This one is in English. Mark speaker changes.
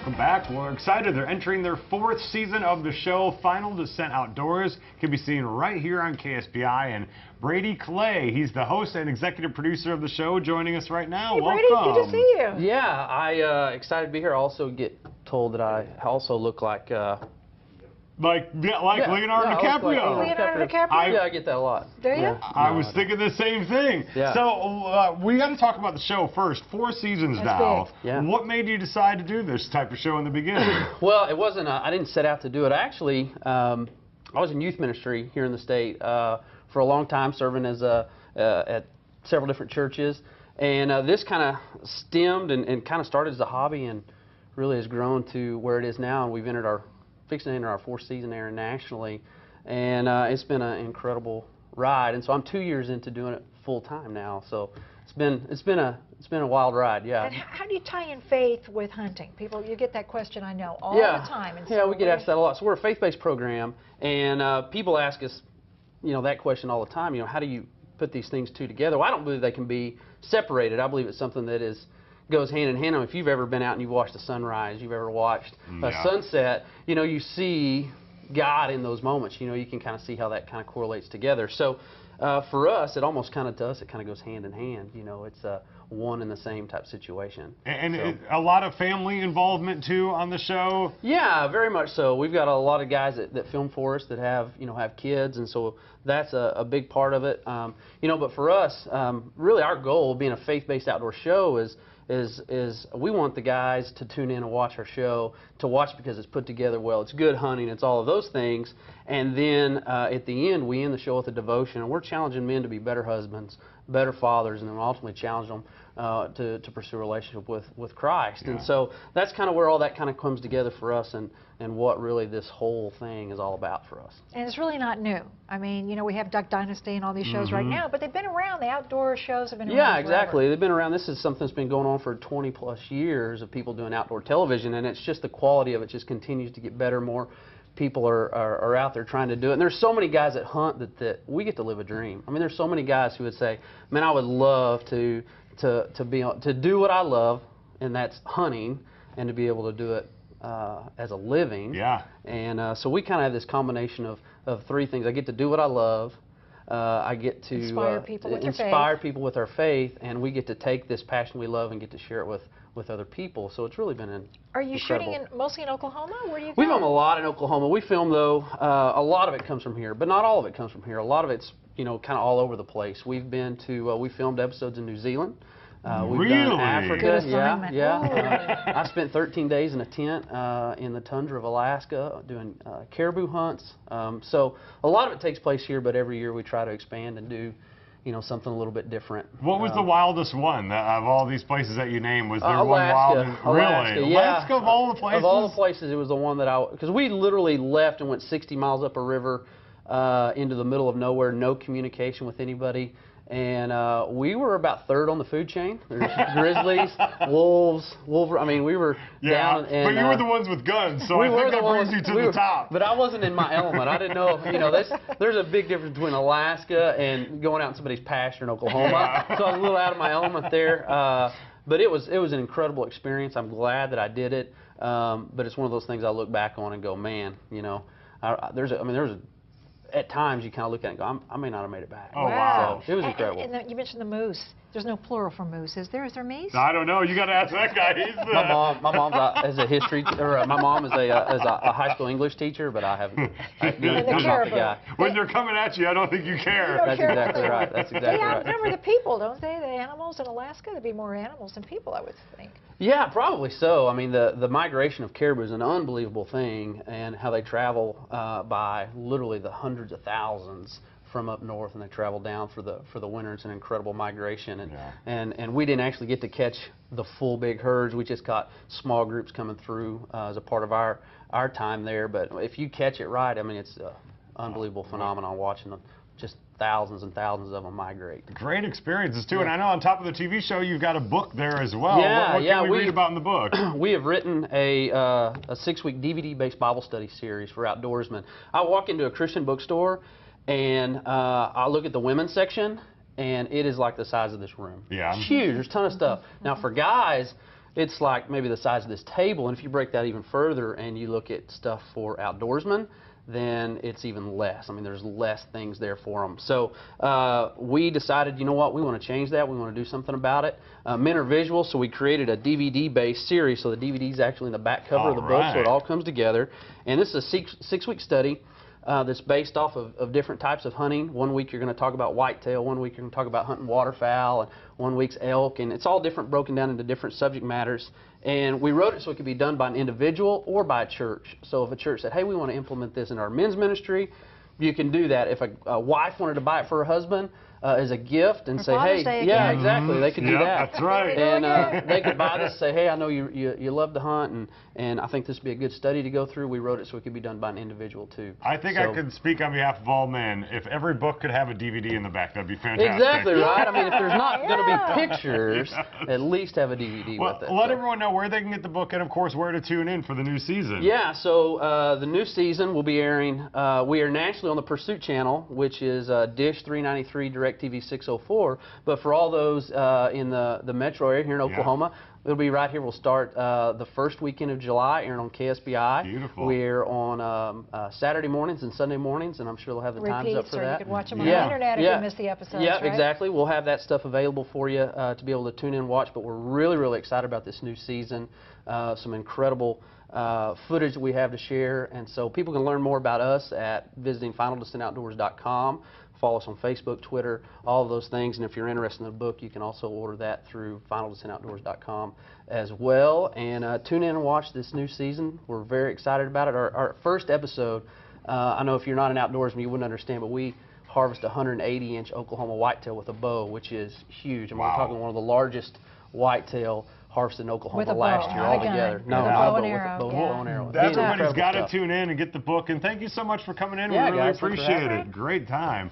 Speaker 1: welcome back. We're excited. They're entering their 4th season of the show. Final Descent Outdoors can be seen right here on KSPI. And Brady Clay, he's the host and executive producer of the show, joining us right now.
Speaker 2: Hey,
Speaker 1: welcome.
Speaker 2: Brady, good to see you.
Speaker 3: Yeah, I excited to be here. I also get told that I also look like
Speaker 1: Leonardo DiCaprio.
Speaker 2: Leonardo DiCaprio?
Speaker 3: Yeah, I get that a lot.
Speaker 2: Do you?
Speaker 3: Yeah.
Speaker 1: I was thinking the same thing.
Speaker 3: Yeah.
Speaker 1: So we got to talk about the show first. 4 seasons
Speaker 2: That's
Speaker 1: now.
Speaker 2: big.
Speaker 3: Yeah.
Speaker 1: What made you decide to do this type of show in the beginning?
Speaker 3: Well, it wasn't. I didn't set out to do it. Actually, I was in youth ministry here in the state for a long time, serving as at several different churches, and this kind of stemmed and kind of started as a hobby, and really has grown to where it is now. And we've fixing to enter our 4th season internationally, and it's been an incredible ride. And so I'm 2 years into doing it full time now. So it's been a wild ride. Yeah.
Speaker 2: And how do you tie in faith with hunting? You get that question, I know, all the time. And
Speaker 3: Yeah,
Speaker 2: so
Speaker 3: we get asked that a lot. So we're a faith-based program, and people ask us, that question all the time. How do you put these things two together? Well, I don't believe they can be separated. I believe it's something that goes hand in hand. If you've ever been out and you've watched a sunrise, you've ever watched a sunset, you see God in those moments. You can kind of see how that kind of correlates together. So for us, it almost kind of does. It kind of goes hand in hand. It's a one and the same type situation.
Speaker 1: And a lot of family involvement too on the show.
Speaker 3: Yeah, very much so. We've got a lot of guys that film for us that have kids, and so that's a big part of it. But for us, really our goal, being a faith-based outdoor show, is we want the guys to tune in and watch our show, to watch because it's put together well, it's good hunting, it's all of those things, and then at the end we end the show with a devotion, and we're challenging men to be better husbands, better fathers, and then ultimately challenge them to pursue a relationship with Christ.
Speaker 1: Yeah.
Speaker 3: And so that's kind of where all that kind of comes together for us, and what really this whole thing is all about for us.
Speaker 2: And it's really not new. I mean, we have Duck Dynasty and all these shows right now, but they've been around. The outdoor shows have been around
Speaker 3: Yeah,
Speaker 2: forever.
Speaker 3: exactly. They've been around. This is something that's been going on for 20-plus years of people doing outdoor television, and it's just the quality of it just continues to get better. More people are out there trying to do it. And there's so many guys that hunt that we get to live a dream. I mean, there's so many guys who would say, man, I would love to do what I love, and that's hunting, and to be able to do it as a living.
Speaker 1: Yeah.
Speaker 3: And so we kind of have this combination of 3 things. I get to do what I love. I get to
Speaker 2: inspire people with
Speaker 3: people with our faith, and we get to take this passion we love and get to share it with other people. So it's really been
Speaker 2: Are you
Speaker 3: incredible.
Speaker 2: shooting mostly in Oklahoma? Where do you go?
Speaker 3: We film a lot in Oklahoma. We film, though, a lot of it comes from here, but not all of it comes from here. A lot of it's kind of all over the place. We've been to we filmed episodes in New Zealand. We've
Speaker 1: Really?
Speaker 3: done Africa.
Speaker 2: Good assignment.
Speaker 3: Yeah. I spent 13 days in a tent in the tundra of Alaska doing caribou hunts. So a lot of it takes place here, but every year we try to expand and do something a little bit different.
Speaker 1: What was the wildest one of all these places that you named? Was there one
Speaker 3: Alaska.
Speaker 1: wild?
Speaker 3: Alaska,
Speaker 1: Really?
Speaker 3: yeah.
Speaker 1: Alaska of all the places?
Speaker 3: Of all the places, it was the one that because we literally left and went 60 miles up a river into the middle of nowhere, no communication with anybody. And we were about 3rd on the food chain. There's grizzlies, wolves, I mean, we were down. And,
Speaker 1: but you were the ones with guns, so I think that brings you to the top.
Speaker 3: But I wasn't in my element. I didn't know, there's a big difference between Alaska and going out in somebody's pasture in Oklahoma. So I was a little out of my element there. But it was an incredible experience. I'm glad that I did it. But it's one of those things I look back on and go, man, at times you kind of look at it and go, I may not have made it back.
Speaker 1: Oh, wow.
Speaker 3: So it was incredible.
Speaker 2: And you mentioned the moose. There's no plural for moose, is there? Is there meese?
Speaker 1: I don't know. You got to ask that guy. He's the...
Speaker 3: My mom is a history, or my mom is a high school English teacher, but I haven't. I'm not the guy.
Speaker 1: When they're coming at you, I don't think you care.
Speaker 3: That's exactly right. That's exactly
Speaker 2: they
Speaker 3: right.
Speaker 2: outnumber the people, don't they? The animals in Alaska, there'd be more animals than people, I would think.
Speaker 3: Yeah, probably so. I mean, the migration of caribou is an unbelievable thing, and how they travel by literally the hundreds of thousands from up north, and they travel down for the winter. It's an incredible migration, and we didn't actually get to catch the full big herds. We just caught small groups coming through as a part of our time there. But if you catch it right, I mean, it's an unbelievable phenomenon watching them. Just thousands and thousands of them migrate.
Speaker 1: Great experiences too, and I know on top of the TV show you've got a book there as well.
Speaker 3: Yeah,
Speaker 1: what can we read about in the book?
Speaker 3: We have written a 6-week DVD-based Bible study series for outdoorsmen. I walk into a Christian bookstore and I look at the women's section, and it is like the size of this room.
Speaker 1: Yeah.
Speaker 3: It's huge. There's a ton of stuff. Now for guys, it's like maybe the size of this table. And if you break that even further and you look at stuff for outdoorsmen, then it's even less. I mean, there's less things there for them. So we decided, you know what, we want to change that. We want to do something about it. Men are visual, so we created a DVD-based series. So the DVD is actually in the back cover of the book, so it all comes together. And this is a six-week study that's based off of different types of hunting. 1 week you're going to talk about whitetail, 1 week you're going to talk about hunting waterfowl, and 1 week's elk, and it's all different, broken down into different subject matters. And we wrote it so it could be done by an individual or by a church. So if a church said, hey, we want to implement this in our men's ministry, you can do that. If a wife wanted to buy it for her husband as a gift and say,
Speaker 2: Father's
Speaker 3: hey,
Speaker 2: Day
Speaker 3: yeah,
Speaker 2: again.
Speaker 3: exactly, they could do that.
Speaker 1: That's right.
Speaker 3: And they could buy this and say, hey, I know you love to hunt, and I think this would be a good study to go through. We wrote it so it could be done by an individual, too.
Speaker 1: I think I could speak on behalf of all men. If every book could have a DVD in the back, that'd be fantastic.
Speaker 3: Exactly, right? I mean, if there's not going to be pictures, at least have a DVD with it.
Speaker 1: Let everyone know where they can get the book and, of course, where to tune in for the new season.
Speaker 3: Yeah, so the new season will be airing. We are nationally on the Pursuit Channel, which is Dish 393, DirecTV 604. But for all those in the metro area here in Oklahoma, it'll be right here. We'll start the first weekend of July, airing on KSBI.
Speaker 1: Beautiful.
Speaker 3: We're on Saturday mornings and Sunday mornings, and I'm sure they'll have the times up for
Speaker 2: or
Speaker 3: that.
Speaker 2: you could watch them on the internet if you missed the episodes,
Speaker 3: Yeah,
Speaker 2: right?
Speaker 3: exactly. We'll have that stuff available for you to be able to tune in and watch. But we're really, really excited about this new season. Some incredible footage that we have to share, and so people can learn more about us at visiting FinalDescentOutdoors.com. Follow us on Facebook, Twitter, all of those things. And if you're interested in the book, you can also order that through FinalDescentOutdoors.com as well. And tune in and watch this new season. We're very excited about it. Our first episode, I know if you're not an outdoorsman, you wouldn't understand, but we harvest a 180-inch Oklahoma whitetail with a bow, which is huge. I mean, we're talking one of the largest whitetail harvested in Oklahoma last year altogether.
Speaker 2: No,
Speaker 3: not
Speaker 2: bow
Speaker 3: a
Speaker 2: and arrow.
Speaker 3: bow and arrow.
Speaker 1: Everybody's got to tune in and get the book. And thank you so much for coming in.
Speaker 3: Yeah,
Speaker 1: we really
Speaker 3: guys, thanks for
Speaker 1: appreciate
Speaker 3: having
Speaker 1: it. Great time.